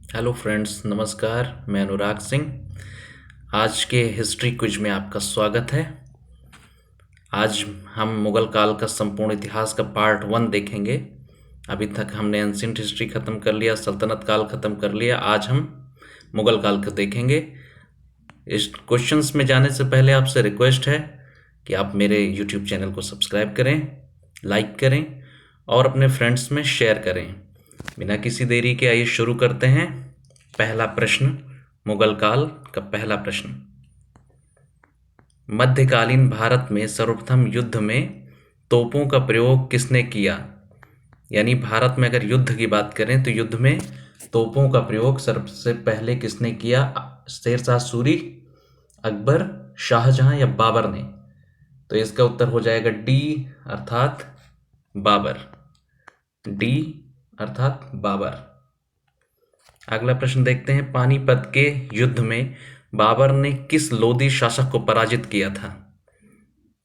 Hello friends, नमस्कार। मैं अनुराग सिंह। आज के हिस्ट्री क्विज में आपका स्वागत है। आज हम मुग़ल काल का संपूर्ण इतिहास का पार्ट 1 देखेंगे। अभी तक हमने एंशिएंट हिस्ट्री ख़त्म कर लिया, सल्तनत काल ख़त्म कर लिया। आज हम मुग़ल काल का देखेंगे। इस क्वेश्चंस में जाने से पहले आपसे रिक्वेस्ट है कि आप मेरे यूट्यूब चैनल को सब्सक्राइब करें, लाइक करें और अपने फ्रेंड्स में शेयर करें। बिना किसी देरी के आइए शुरू करते हैं। पहला प्रश्न, मुगल काल का पहला प्रश्न। मध्यकालीन भारत में सर्वप्रथम युद्ध में तोपों का प्रयोग किसने किया? यानी भारत में अगर युद्ध की बात करें तो युद्ध में तोपों का प्रयोग सबसे पहले किसने किया? शेरशाह सूरी, अकबर, शाहजहां या बाबर ने? तो इसका उत्तर हो जाएगा डी अर्थात बाबर। डी अर्थात बाबर। अगला प्रश्न देखते हैं। पानीपत के युद्ध में बाबर ने किस लोदी शासक को पराजित किया था?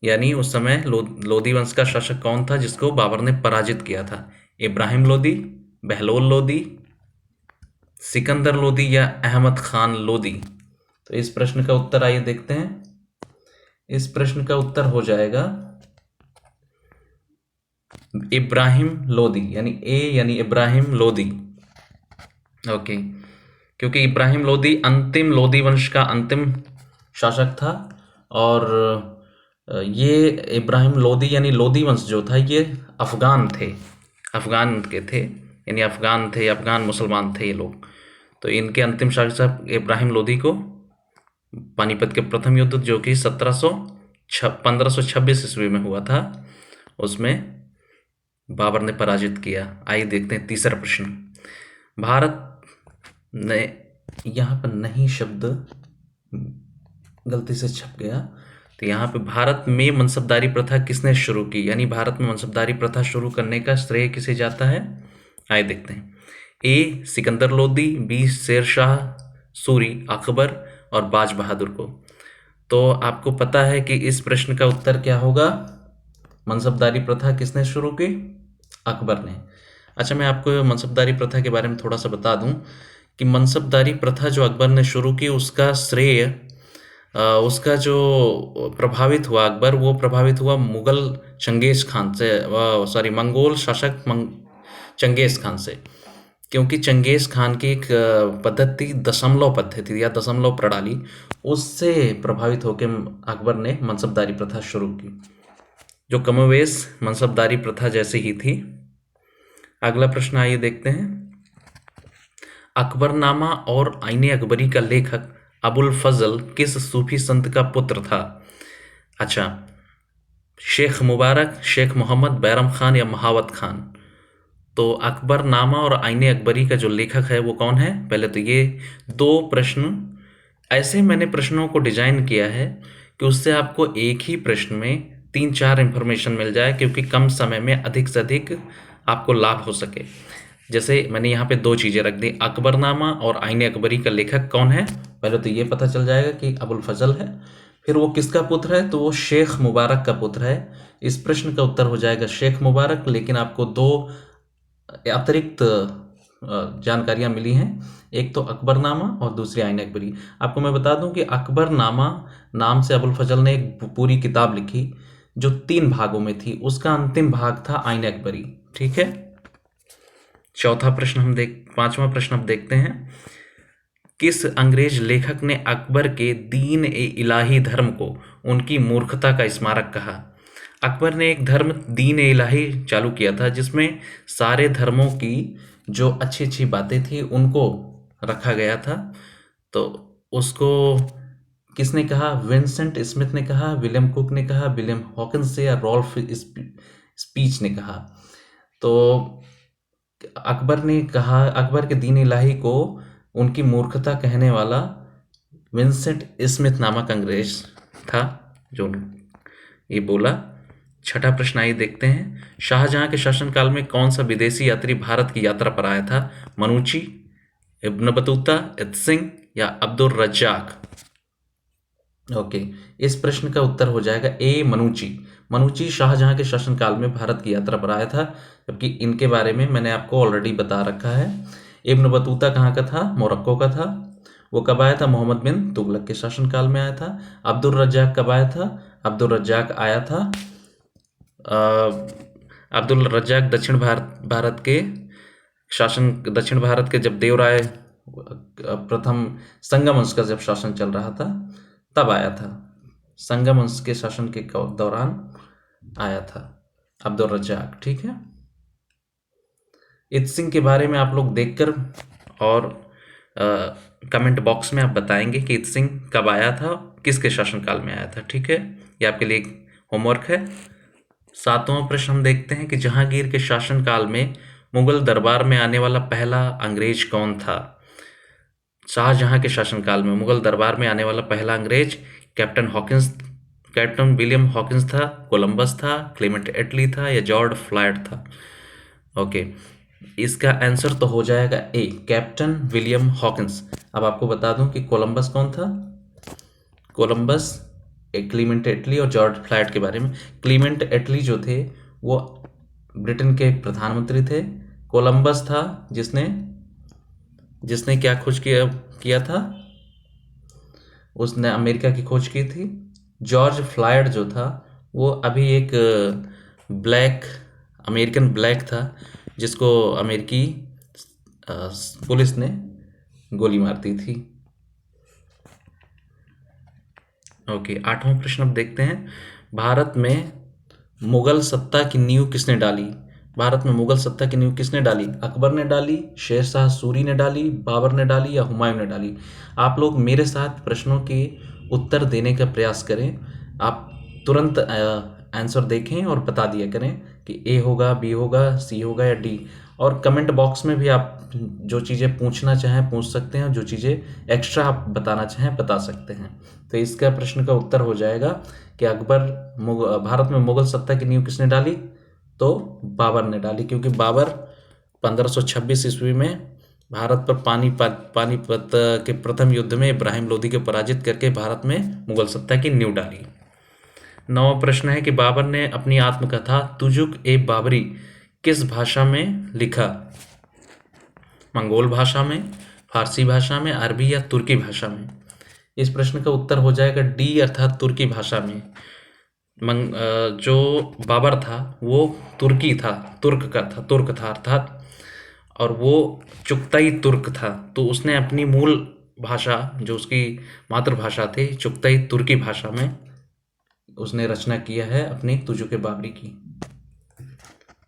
यानी उस समय लोदी वंश का शासक कौन था जिसको बाबर ने पराजित किया था? इब्राहिम लोदी, बहलोल लोदी, सिकंदर लोदी या अहमद खान लोदी? तो इस प्रश्न का उत्तर आइए देखते हैं। इस प्रश्न का उत्तर हो जाएगा इब्राहिम लोदी, यानी इब्राहिम लोदी। ओके, क्योंकि इब्राहिम लोदी अंतिम लोदी वंश का अंतिम शासक था और ये इब्राहिम लोदी यानी लोदी वंश जो था ये अफगान थे, अफगान के थे, यानी अफगान मुसलमान थे ये लोग। तो इनके अंतिम शासक इब्राहिम लोदी को पानीपत के प्रथम युद्ध जो कि 1526 ईस्वी में हुआ था उसमें बाबर ने पराजित किया। आइए देखते हैं तीसरा प्रश्न। भारत ने, यहाँ पर नहीं शब्द गलती से छप गया, तो यहाँ पे भारत में मनसबदारी प्रथा किसने शुरू की? यानी भारत में मनसबदारी प्रथा शुरू करने का श्रेय किसे जाता है? आइए देखते हैं। ए सिकंदर लोदी, बी शेरशाह सूरी, अकबर और बाज बहादुर को। तो आपको पता है कि इस प्रश्न का उत्तर क्या होगा? मनसबदारी प्रथा किसने शुरू की? अकबर ने। अच्छा, मैं आपको मनसबदारी प्रथा के बारे में थोड़ा सा बता दूं कि मनसबदारी प्रथा जो अकबर ने शुरू की उसका श्रेय उसका जो प्रभावित हुआ अकबर, वो प्रभावित हुआ मुगल चंगेज खान से, मंगोल शासक चंगेज खान से। क्योंकि चंगेज खान की एक पद्धति दशमलव पद्धति या दशमलव प्रणाली, उससे प्रभावित होकर अकबर ने मनसबदारी प्रथा शुरू की, जो कमोवेश मनसबदारी प्रथा जैसी ही थी। अगला प्रश्न आइए देखते हैं। अकबरनामा और आईने अकबरी का लेखक अबुल फजल किस सूफी संत का पुत्र था? अच्छा, शेख मुबारक, शेख मोहम्मद, बैरम खान या महावत खान? तो अकबरनामा और आईने अकबरी का जो लेखक है वो कौन है? पहले तो ये दो प्रश्न, ऐसे मैंने प्रश्नों को डिजाइन किया है कि उससे आपको एक ही प्रश्न में 3-4 इंफॉर्मेशन मिल जाए, क्योंकि कम समय में अधिक से अधिक आपको लाभ हो सके। जैसे मैंने यहाँ पे 2 चीज़ें रख दी, अकबरनामा और आईने अकबरी का लेखक कौन है, पहले तो ये पता चल जाएगा कि अबुल फजल है। फिर वो किसका पुत्र है? तो वो शेख मुबारक का पुत्र है। इस प्रश्न का उत्तर हो जाएगा शेख मुबारक। लेकिन आपको 2 अतिरिक्त जानकारियाँ मिली हैं, एक तो अकबरनामा और दूसरी आईने अकबरी। आपको मैं बता दूं कि अकबरनामा नाम से अबुल फजल ने एक पूरी किताब लिखी जो 3 भागों में थी, उसका अंतिम भाग था आईने अकबरी। ठीक है, पांचवा प्रश्न हम देखते हैं। किस अंग्रेज लेखक ने अकबर के दीन ए इलाही धर्म को उनकी मूर्खता का स्मारक कहा? अकबर ने एक धर्म दीन ए इलाही चालू किया था जिसमें सारे धर्मों की जो अच्छी अच्छी बातें थी उनको रखा गया था। तो उसको किसने कहा? विंसेंट स्मिथ ने कहा, विलियम कुक ने कहा, विलियम हॉकिंस से या रॉल्फ स्पीच ने कहा? तो अकबर ने कहा, अकबर के दीन इलाही को उनकी मूर्खता कहने वाला विंसेंट स्मिथ नामक अंग्रेज था जो ये बोला। छठा प्रश्न आइए देखते हैं। शाहजहां के शासनकाल में कौन सा विदेशी यात्री भारत की यात्रा पर आया था? मनुची, इब्न बतूता, इत्सिंग या अब्दुल रज्जाक? ओके, इस प्रश्न का उत्तर हो जाएगा ए मनुची। मनुची शाहजहां के शासनकाल में भारत की यात्रा पर आया था, जबकि इनके बारे में मैंने आपको ऑलरेडी बता रखा है। इब्न बतूता कहाँ का था? मोरक्को का था। वो कब आया था? मोहम्मद बिन तुगलक के शासनकाल में आया था। अब्दुल रज्जाक कब आया था? अब्दुल रज्जाक आया था अब्दुल रज्जाक दक्षिण भारत के जब देवराय प्रथम संगम वंश का जब शासन चल रहा था तब आया था। संगम वंश के शासन के दौरान आया था अब्दुल रज्जाक। ठीक है। इत सिंह के बारे में आप लोग देखकर और कमेंट बॉक्स में आप बताएंगे कि इत सिंह कब आया था, किसके शासनकाल में आया था। ठीक है, ये आपके लिए होमवर्क है। 7वां प्रश्न हम देखते हैं कि जहांगीर के शासनकाल में मुगल दरबार में आने वाला पहला अंग्रेज कौन था? शाहजहां के शासनकाल में मुगल दरबार में आने वाला पहला अंग्रेज कैप्टन विलियम हॉकिंस था, कोलंबस था, क्लेमेंट एटली था या जॉर्ज फ्लायड था? ओके, इसका आंसर तो हो जाएगा ए, कैप्टन विलियम हॉकिंस। अब आपको बता दूं कि कोलंबस कौन था। कोलंबस, क्लीमेंट एटली और जॉर्ज फ्लायड के बारे में। क्लीमेंट एटली जो थे वो ब्रिटेन के प्रधानमंत्री थे। कोलंबस था जिसने क्या खोज किया था? उसने अमेरिका की खोज की थी। जॉर्ज फ्लायड जो था वो अभी एक अमेरिकन ब्लैक था जिसको अमेरिकी पुलिस ने गोली मार दी थी। ओके, 8वां प्रश्न अब देखते हैं। भारत में मुगल सत्ता की नींव किसने डाली? भारत में मुगल सत्ता की नींव किसने डाली? अकबर ने डाली, शेर शाह सूरी ने डाली, बाबर ने डाली या हुमायूं ने डाली? आप लोग मेरे साथ प्रश्नों के उत्तर देने का प्रयास करें। आप तुरंत आंसर देखें और बता दिया करें कि ए होगा, बी होगा, सी होगा या डी। और कमेंट बॉक्स में भी आप जो चीज़ें पूछना चाहें पूछ सकते हैं और जो चीज़ें एक्स्ट्रा आप बताना चाहें बता सकते हैं। तो इसका प्रश्न का उत्तर हो जाएगा कि भारत में मुगल सत्ता की नींव किसने डाली? तो बाबर ने डाली, क्योंकि बाबर 1526 ईस्वी में भारत पर पानीपत के प्रथम युद्ध में इब्राहिम लोदी को पराजित करके भारत में मुगल सत्ता की नींव डाली। 9वां प्रश्न है कि बाबर ने अपनी आत्मकथा तुजुक ए बाबरी किस भाषा में लिखा? मंगोल भाषा में, फारसी भाषा में, अरबी या तुर्की भाषा में? इस प्रश्न का उत्तर हो जाएगा डी, अर्थात तुर्की भाषा में। जो बाबर था वो तुर्क था अर्थात, और वो चुगताई तुर्क था। तो उसने अपनी मूल भाषा, जो उसकी मातृभाषा थी, चुगताई तुर्की भाषा में उसने रचना किया है अपनी तुजुक बाबरी की।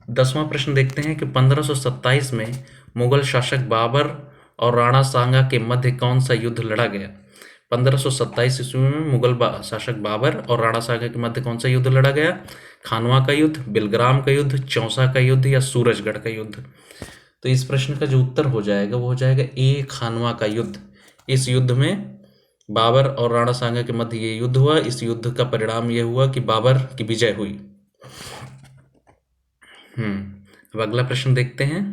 10वां प्रश्न देखते हैं कि 1527 में मुगल शासक बाबर और राणा सांगा के मध्य कौन सा युद्ध लड़ा गया? 1527 ईस्वी में मुगल शासक बाबर और राणा सांगा के मध्य कौन सा युद्ध लड़ा गया? खानवा का युद्ध, बिलग्राम का युद्ध, चौसा का युद्ध या सूरजगढ़ का युद्ध? तो इस प्रश्न का जो उत्तर हो जाएगा वो हो जाएगा ए, खानवा का युद्ध। इस युद्ध में बाबर और राणा सांगा के मध्य ये युद्ध हुआ। इस युद्ध का परिणाम यह हुआ कि बाबर की विजय हुई। अब अगला प्रश्न देखते हैं।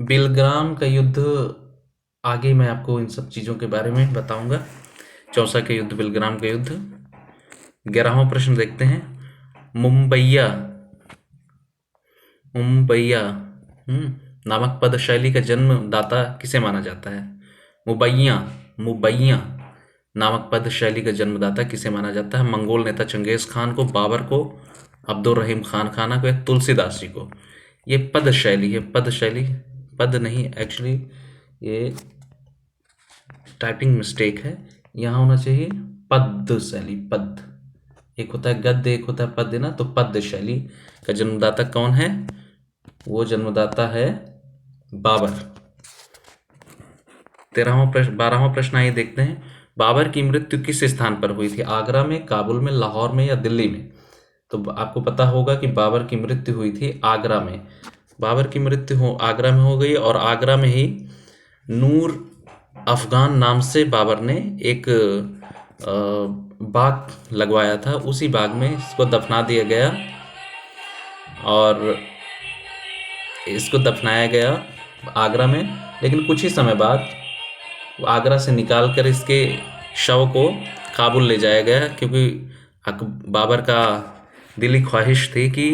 बिलग्राम का युद्ध, आगे मैं आपको इन सब चीजों के बारे में बताऊंगा। चौसा का युद्ध, बिलग्राम का युद्ध। 11वां प्रश्न देखते हैं। मुंबैया नामक पद शैली का जन्मदाता किसे माना जाता है? मुबैया नामक पद शैली का जन्मदाता किसे माना जाता है? मंगोल नेता चंगेज खान को, बाबर को, अब्दुल रहीम खाना को या तुलसीदास जी को? ये पद शैली है, पद नहीं, एक्चुअली ये टाइपिंग मिस्टेक है। यहाँ होना चाहिए पद शैली। पद एक होता है गद्य, एक होता है पद्य ना, तो पद शैली का जन्मदाता कौन है? वो जन्मदाता है बाबर। 12वां प्रश्न आइए देखते हैं। बाबर की मृत्यु किस स्थान पर हुई थी? आगरा में, काबुल में, लाहौर में या दिल्ली में? तो आपको पता होगा कि बाबर की मृत्यु हुई थी आगरा में। बाबर की मृत्यु आगरा में हो गई और आगरा में ही नूर अफगान नाम से बाबर ने एक बाग लगवाया था। उसी बाग में इसको दफना दिया गया और इसको दफनाया गया आगरा में। लेकिन कुछ ही समय बाद आगरा से निकालकर इसके शव को काबुल ले जाया गया, क्योंकि बाबर का दिली ख्वाहिश थी कि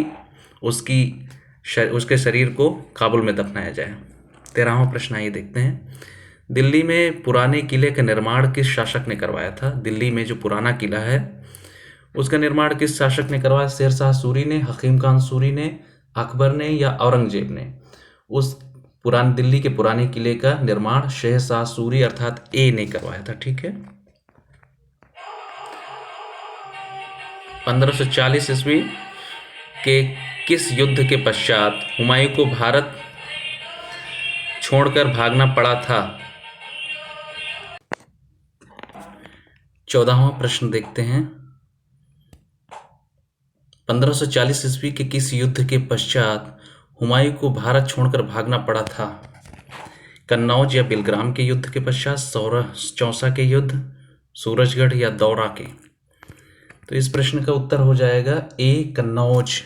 उसके शरीर को काबुल में दफनाया जाए। 13वां प्रश्न आइए देखते हैं। दिल्ली में पुराने किले का निर्माण किस शासक ने करवाया था? दिल्ली में जो पुराना किला है उसका निर्माण किस शासक ने करवाया? शेरशाह सूरी ने, हकीम खान सूरी ने, अकबर ने या औरंगजेब ने? उस पुरानी दिल्ली के पुराने किले का निर्माण शेरशाह सूरी अर्थात ए ने करवाया था। ठीक है। 1540 ईस्वी के किस युद्ध के पश्चात हुमायूं को भारत छोड़कर भागना पड़ा था? 14वां प्रश्न देखते हैं। 1540 ईस्वी के किस युद्ध के पश्चात हुमायूं को भारत छोड़कर भागना पड़ा था? कन्नौज या बिलग्राम के युद्ध के पश्चात, चौसा के युद्ध, सूरजगढ़ या दौरा के? तो इस प्रश्न का उत्तर हो जाएगा ए, कन्नौज।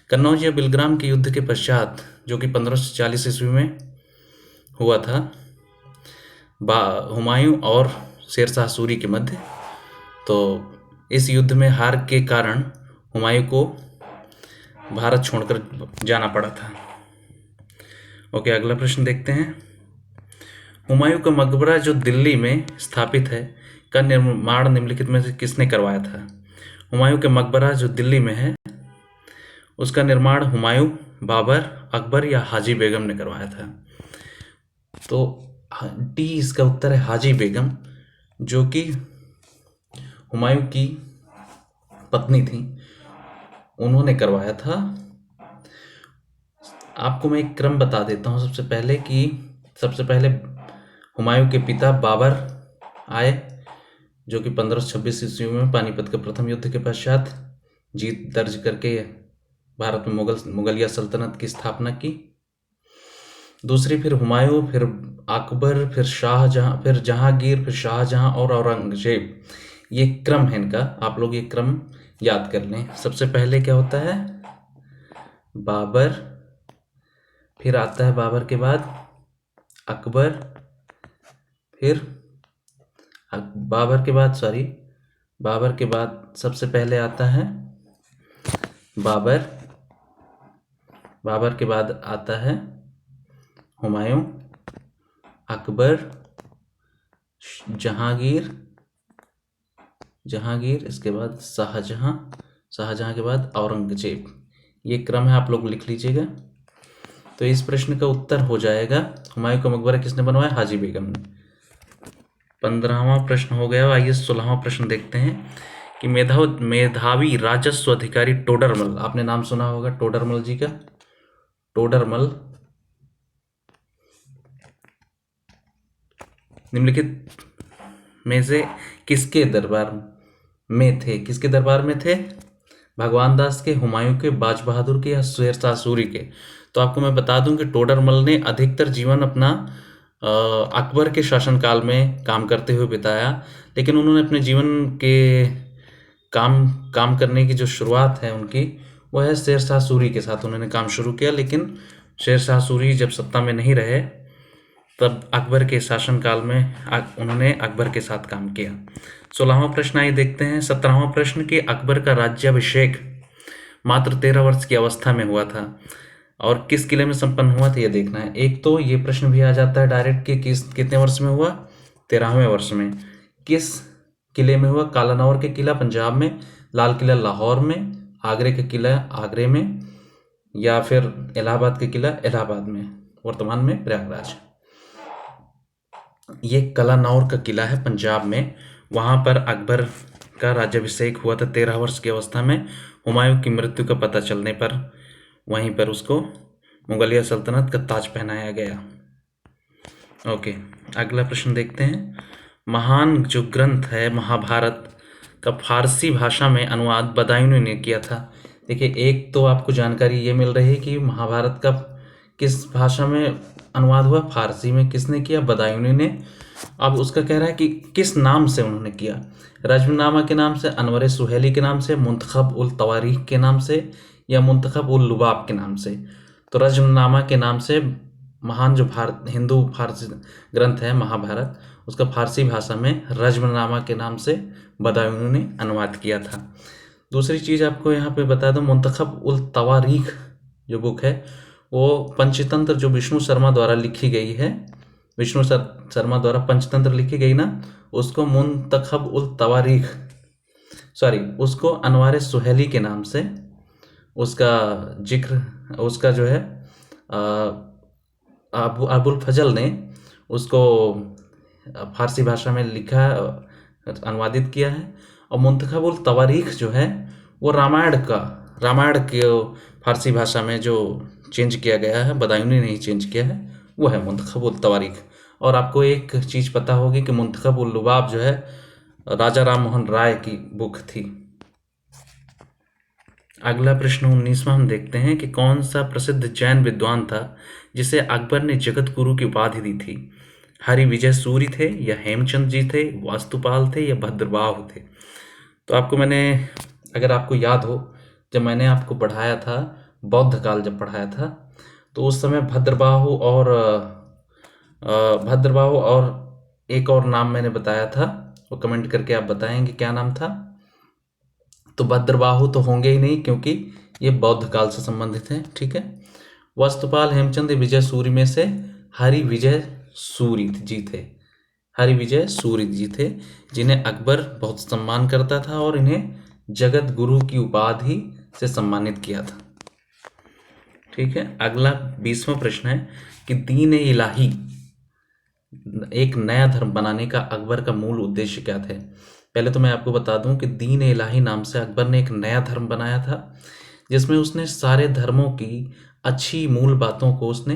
कन्नौज या बिलग्राम के युद्ध के पश्चात, जो कि 1540 ईस्वी में हुआ था हुमायूं और शेरशाह सूरी के मध्य, तो इस युद्ध में हार के कारण हुमायूं को भारत छोड़कर जाना पड़ा था। ओके, अगला प्रश्न देखते हैं। हुमायूं का मकबरा जो दिल्ली में स्थापित है का निर्माण निम्नलिखित में से किसने करवाया था? हुमायूं का मकबरा जो दिल्ली में है उसका निर्माण हुमायूं, बाबर, अकबर या हाजी बेगम ने करवाया था? तो डी इसका उत्तर है, हाजी बेगम, जो कि हुमायूं की पत्नी थी, उन्होंने करवाया था। आपको मैं एक क्रम बता देता हूँ सबसे पहले हुमायूं के पिता बाबर आए, जो कि 1526 ईस्वी में पानीपत के प्रथम युद्ध के पश्चात जीत दर्ज करके भारत में मुगलिया सल्तनत की स्थापना की। दूसरी फिर हुमायूं, फिर अकबर, फिर शाहजहां, फिर जहांगीर, फिर शाहजहां और औरंगजेब। ये क्रम है इनका, आप लोग ये क्रम याद कर लें। सबसे पहले क्या होता है? बाबर, फिर आता है बाबर के बाद अकबर, फिर बाबर के बाद सबसे पहले आता है बाबर के बाद आता है हुमायूं, अकबर, जहांगीर, इसके बाद शाहजहां के बाद औरंगजेब। ये क्रम है, आप लोग लिख लीजिएगा। तो इस प्रश्न का उत्तर हो जाएगा, हुमायूं का मकबरा किसने बनवाया? हाजी बेगम ने। 15वां प्रश्न हो गया। आइए 16वां प्रश्न देखते हैं कि मेधावी राजस्व अधिकारी टोडरमल, आपने नाम सुना होगा टोडरमल जी का। टोडरमल निम्नलिखित में से किसके दरबार में थे? भगवान दास के, हुमायूं के, बाज बहादुर के या शेरशाह सूरी के? तो आपको मैं बता दूं कि टोडरमल ने अधिकतर जीवन अपना अकबर के शासनकाल में काम करते हुए बिताया, लेकिन उन्होंने अपने जीवन के काम करने की जो शुरुआत है उनकी, वह है शेरशाह सूरी के साथ उन्होंने काम शुरू किया। लेकिन शेरशाह सूरी जब सत्ता में नहीं रहे तब अकबर के शासनकाल में उन्होंने अकबर के साथ काम किया। 16वां प्रश्न आइए देखते हैं। 17वां प्रश्न कि अकबर का राज्याभिषेक मात्र 13 वर्ष की अवस्था में हुआ था और किस किले में संपन्न हुआ था, यह देखना है। एक तो ये प्रश्न भी आ जाता है डायरेक्ट कि कितने वर्ष में हुआ? 13वें वर्ष में। किस किले में हुआ? कालानौर के किला पंजाब में, लाल किला लाहौर में, आगरे का किला आगरे में, या फिर इलाहाबाद के किला इलाहाबाद में, वर्तमान में प्रयागराज। ये कलानौर का किला है पंजाब में, वहां पर अकबर का राज्याभिषेक हुआ था 13 वर्ष की अवस्था में। हुमायूं की मृत्यु का पता चलने पर वहीं पर उसको मुगलिया सल्तनत का ताज पहनाया गया। ओके, अगला प्रश्न देखते हैं। महान जो ग्रंथ है महाभारत का फारसी भाषा में अनुवाद बदायूं ने किया था। देखिए, एक तो आपको जानकारी ये मिल रही है कि महाभारत का किस भाषा में अनुवाद हुआ? फारसी में। किसने किया? बदायूं ने। अब उसका कह रहा है कि किस नाम से उन्होंने किया। रज्मनामा के नाम से, अनवर सुहेली के नाम से, मुंतखब उल तवारीख के नाम से, या मुंतखब उल लुबाब के नाम से। तो रज्मनामा के नाम से महान जो हिंदू फारसी ग्रंथ है महाभारत, उसका फारसी भाषा में रज्मनामा के नाम से बदायूं ने अनुवाद किया था। दूसरी चीज़ आपको यहाँ पे बता दूं, मुंतखब उल तवारीख जो बुक है वो पंचतंत्र जो विष्णु शर्मा द्वारा लिखी गई है, विष्णु शर्मा द्वारा पंचतंत्र लिखी गई ना, उसको मुंतखब उल तवारीख, सॉरी, उसको अनवार सुहेली के नाम से उसका जिक्र, उसका जो है अबुल फजल ने उसको फारसी भाषा में लिखा, अनुवादित किया है। और मुंतखब उल तवारीख जो है वो रामायण के फारसी भाषा में जो चेंज किया गया है, बदायूनी ने ही चेंज किया है, वो है मुंतखब उल तवारीख। और आपको एक चीज़ पता होगी कि मुंतखब उल लुबाब जो है राजा राम मोहन राय की बुक थी। अगला प्रश्न 19वां हम देखते हैं कि कौन सा प्रसिद्ध जैन विद्वान था जिसे अकबर ने जगत गुरु की उपाधि दी थी? हरि विजय सूरी थे, या हेमचंद जी थे, वास्तुपाल थे, या भद्रबाहु थे? तो आपको मैंने, अगर आपको याद हो, जब मैंने आपको पढ़ाया था बौद्ध काल, जब पढ़ाया था, तो उस समय भद्रबाहु और एक और नाम मैंने बताया था, वो कमेंट करके आप बताएंगे क्या नाम था। तो भद्रबाहु तो होंगे ही नहीं क्योंकि ये बौद्ध काल से संबंधित है, ठीक है। वास्तुपाल हेमचंद विजय सूरी में से हरि विजय सूरी जी थे, जिन्हें अकबर बहुत सम्मान करता था और इन्हें जगत गुरु की उपाधि से सम्मानित किया था, ठीक है। अगला 20वां प्रश्न है कि दीन इलाही, एक नया धर्म बनाने का अकबर का मूल उद्देश्य क्या थे? पहले तो मैं आपको बता दूं कि दीन इलाही नाम से अकबर ने एक नया धर्म बनाया था, जिसमें उसने सारे धर्मों की अच्छी मूल बातों को उसने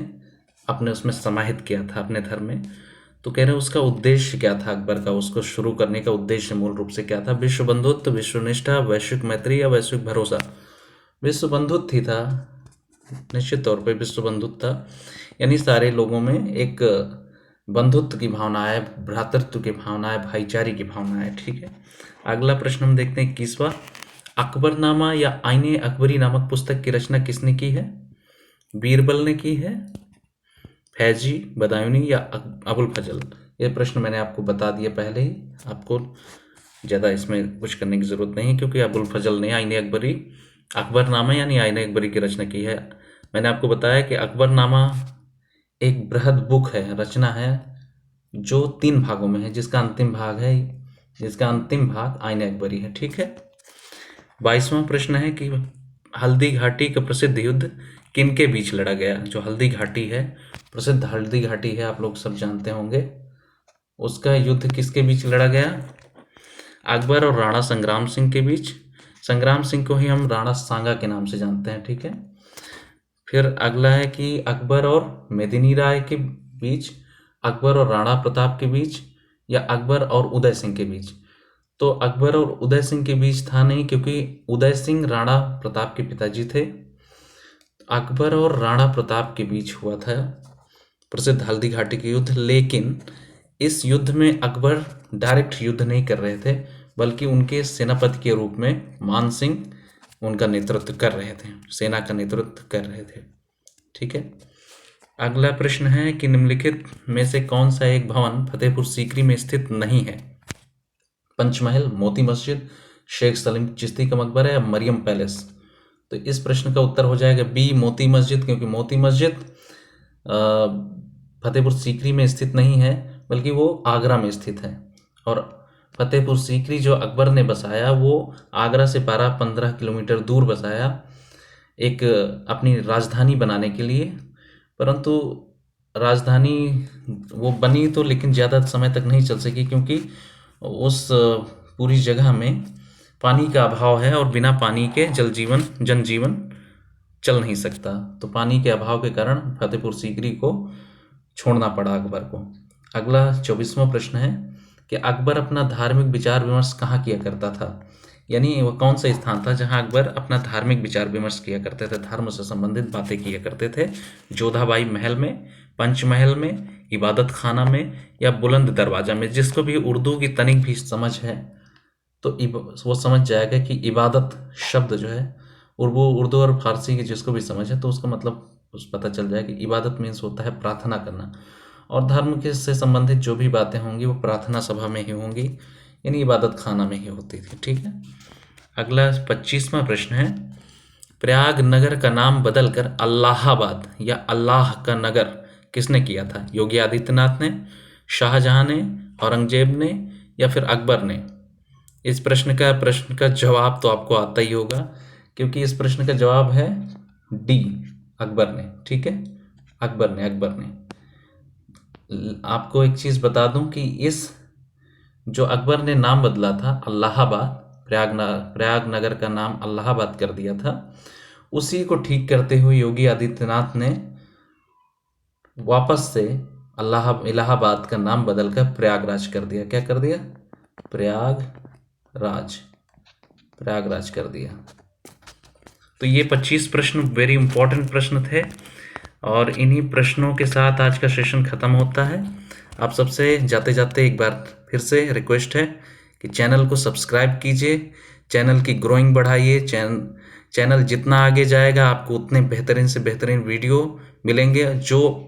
अपने उसमें समाहित किया था अपने धर्म में। तो कह रहे हैं उसका उद्देश्य क्या था अकबर का, उसको शुरू करने का उद्देश्य मूल रूप से क्या था? विश्व बंधुत्व, विश्वनिष्ठा, वैश्विक मैत्री, या वैश्विक भरोसा? विश्व बंधुत्व ही था, निश्चित तौर पे विश्व बंधुत्व था, यानी सारे लोगों में एक बंधुत्व की भावना है, भ्रातृत्व की भावना है, भाईचारे की भावना है, ठीक है। अगला प्रश्न हम देखते हैं 21वां, अकबरनामा या आईने अकबरी नामक पुस्तक की रचना किसने की है? बीरबल ने की है, फैजी, बदायूनी, या अबुल फजल? ये प्रश्न मैंने आपको बता दिया पहले ही, आपको ज़्यादा इसमें कुछ करने की ज़रूरत नहीं, क्योंकि अबुल फजल ने आईने अकबरी, अकबरनामा यानी आईने अकबरी की रचना की है। मैंने आपको बताया कि अकबरनामा एक बृहद बुक है, रचना है, जो 3 भागों में है, जिसका अंतिम भाग आईने अकबरी है, ठीक है। 22वां प्रश्न है कि हल्दी घाटी का प्रसिद्ध युद्ध किनके बीच लड़ा गया? जो हल्दी घाटी है, प्रसिद्ध हल्दी घाटी है, आप लोग सब जानते होंगे, उसका युद्ध किसके बीच लड़ा गया? अकबर और राणा संग्राम सिंह के बीच। संग्राम सिंह को ही हम राणा सांगा के नाम से जानते हैं, ठीक है। फिर अगला है कि अकबर और मेदिनी राय के बीच, अकबर और राणा प्रताप के बीच, या अकबर और उदय सिंह के बीच? तो अकबर और उदय सिंह के बीच था नहीं, क्योंकि उदय सिंह राणा प्रताप के पिताजी थे। अकबर और राणा प्रताप के बीच हुआ था प्रसिद्ध हल्दी घाटी के युद्ध, लेकिन इस युद्ध में अकबर डायरेक्ट युद्ध नहीं कर रहे थे, बल्कि उनके सेनापति के रूप में मान सिंह उनका नेतृत्व कर रहे थे, सेना का नेतृत्व कर रहे थे, ठीक है। अगला प्रश्न है कि निम्नलिखित में से कौन सा एक भवन फतेहपुर सीकरी में स्थित नहीं है? पंचमहल, मोती मस्जिद, शेख सलीम चिश्ती का मकबरा, या मरियम पैलेस? तो इस प्रश्न का उत्तर हो जाएगा बी, मोती मस्जिद, क्योंकि मोती मस्जिद फतेहपुर सीकरी में स्थित नहीं है, बल्कि वो आगरा में स्थित है। और फतेहपुर सीकरी जो अकबर ने बसाया, वो आगरा से 12-15 किलोमीटर दूर बसाया, एक अपनी राजधानी बनाने के लिए। परंतु राजधानी वो बनी तो, लेकिन ज़्यादा समय तक नहीं चल सकी, क्योंकि उस पूरी जगह में पानी का अभाव है, और बिना पानी के जनजीवन चल नहीं सकता। तो पानी के अभाव के कारण फतेहपुर सीकरी को छोड़ना पड़ा अकबर को। अगला 24वां प्रश्न है कि अकबर अपना धार्मिक विचार विमर्श कहाँ किया करता था? यानी वह कौन सा स्थान था जहाँ अकबर अपना धार्मिक विचार विमर्श किया करते थे, धर्म से संबंधित बातें किया करते थे? जोधाबाई महल में, पंचमहल में, इबादत खाना में, या बुलंद दरवाजा में? जिसको भी उर्दू की तनिक भी समझ है तो वो समझ जाएगा कि इबादत शब्द जो है, उर्दू और फारसी की जिसको भी समझ है तो उसका मतलब पता चल जाए कि इबादत मीन्स होता है प्रार्थना करना, और धर्म के से संबंधित जो भी बातें होंगी वो प्रार्थना सभा में ही होंगी, यानी इबादत खाना में ही होती थी, ठीक है। अगला 25वां प्रश्न है प्रयाग नगर का नाम बदलकर अल्लाहाबाद या अल्लाह का नगर किसने किया था? योगी आदित्यनाथ ने, शाहजहां ने, औरंगजेब ने या फिर अकबर ने? इस प्रश्न का जवाब तो आपको आता ही होगा, क्योंकि इस प्रश्न का जवाब है डी, अकबर ने। ठीक है, अकबर ने। आपको एक चीज बता दूं कि इस जो अकबर ने नाम बदला था अल्लाहाबाद, प्रयाग नगर का नाम अल्लाहाबाद कर दिया था, उसी को ठीक करते हुए योगी आदित्यनाथ ने वापस से इलाहाबाद का नाम बदलकर प्रयागराज कर दिया। क्या कर दिया? प्रयागराज कर दिया। तो ये 25 प्रश्न वेरी इंपॉर्टेंट प्रश्न थे, और इन्हीं प्रश्नों के साथ आज का सेशन खत्म होता है। आप सबसे जाते जाते एक बार फिर से रिक्वेस्ट है कि चैनल को सब्सक्राइब कीजिए, चैनल की ग्रोइंग बढ़ाइए। चैनल जितना आगे जाएगा आपको उतने बेहतरीन से बेहतरीन वीडियो मिलेंगे, जो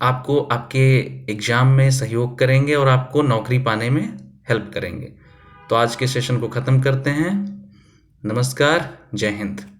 आपको आपके एग्जाम में सहयोग करेंगे और आपको नौकरी पाने में हेल्प करेंगे। तो आज के सेशन को ख़त्म करते हैं। नमस्कार, जय हिंद।